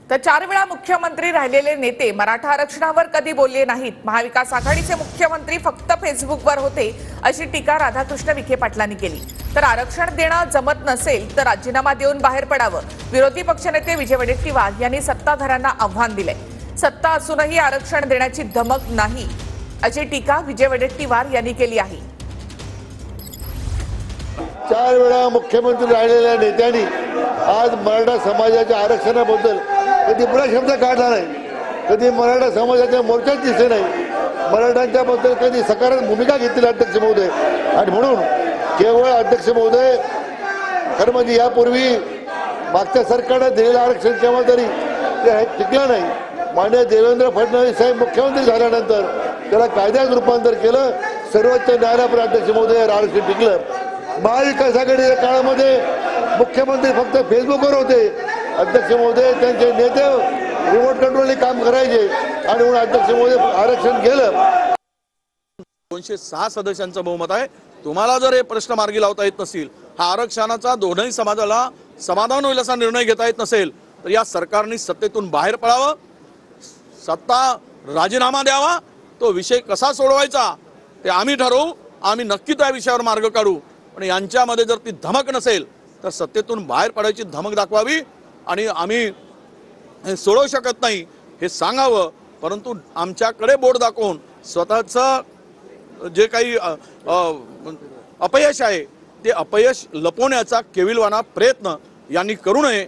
तर 4 वेळा मुख्यमंत्री राहिलेले नेते मराठा आरक्षणावर कधी बोलले नाहीत। महाविकास आघाडीचे मुख्यमंत्री फक्त फेसबुकवर होते अशी टीका राधाकृष्ण विखे पाटलांनी केली। तर आरक्षण देणं जमत नसेल तर राजीनामा देऊन बाहेर पडावं। विरोधी पक्षनेते विजय वडेट्टीवार यांनी सत्ताधाऱ्यांना आव्हान दिले। सत्ता असूनही आरक्षण देण्याची धमक नाही अशी टीका विजय वडेट्टीवार यांनी केली आहे। 4 वेळा मुख्यमंत्री राहिलेल्या नेत्यांनी आज मराठा समाजाच्या आरक्षणाबद्दल कधी बुरा शब्द काढला नाही, कधी मराठा समाजाच्या मोर्चात दिसले नाही, मराठ्यांच्या बद्दल कधी सकारात्मक भूमिका घेतली अध्यक्ष महोदय। आणि म्हणून केवळ अध्यक्ष महोदय खरं म्हणजे यापूर्वी मागच्या सरकारने दिलेलं आरक्षण केव्हा तरी ते टिकलं नाही। माननीय देवेंद्र फडणवीस साहेब मुख्यमंत्री झाल्यानंतर त्याला कायद्यात रूपांतर केलं, सर्वोच्च न्यायालयापर्यंत अध्यक्ष महोदय आरक्षण टिकलं। महाविकास आघाडीच्या काळामध्ये मुख्यमंत्री फक्त फेसबुकवर होते, अध्यक्ष महोदय त्यांचे नेते रिमोट कंट्रोलने काम करायचे आणि म्हणून अध्यक्ष महोदय आरक्षण गेलं। 206 सदस्यांचं बहुमत आहे। तुम्हाला जर हे प्रश्न मार्गी लावता येत नसेल, हा आरक्षणाचा दोन्ही समाजाला समाधान होईल असा निर्णय घेता येत नसेल तर या सरकारने सत्तेतून बाहेर पडावं, सत्ता राजीनामा द्यावा। तो विषय कसा सोडवायचा ते आम्ही ठरवू, आम्ही नक्की त्या विषयावर मार्ग काढू। पण यांच्यामध्ये जर ती धमक नसेल तर सत्तेतून बाहेर पडायची धमक दाखवावी आणि आम्ही हे सोडवू शकत नाही हे सांगावं। परंतु आमच्याकडे बोट दाखवून स्वतःचं जे काही अपयश आहे ते अपयश लपवण्याचा केविलवाणा प्रयत्न यांनी करू नये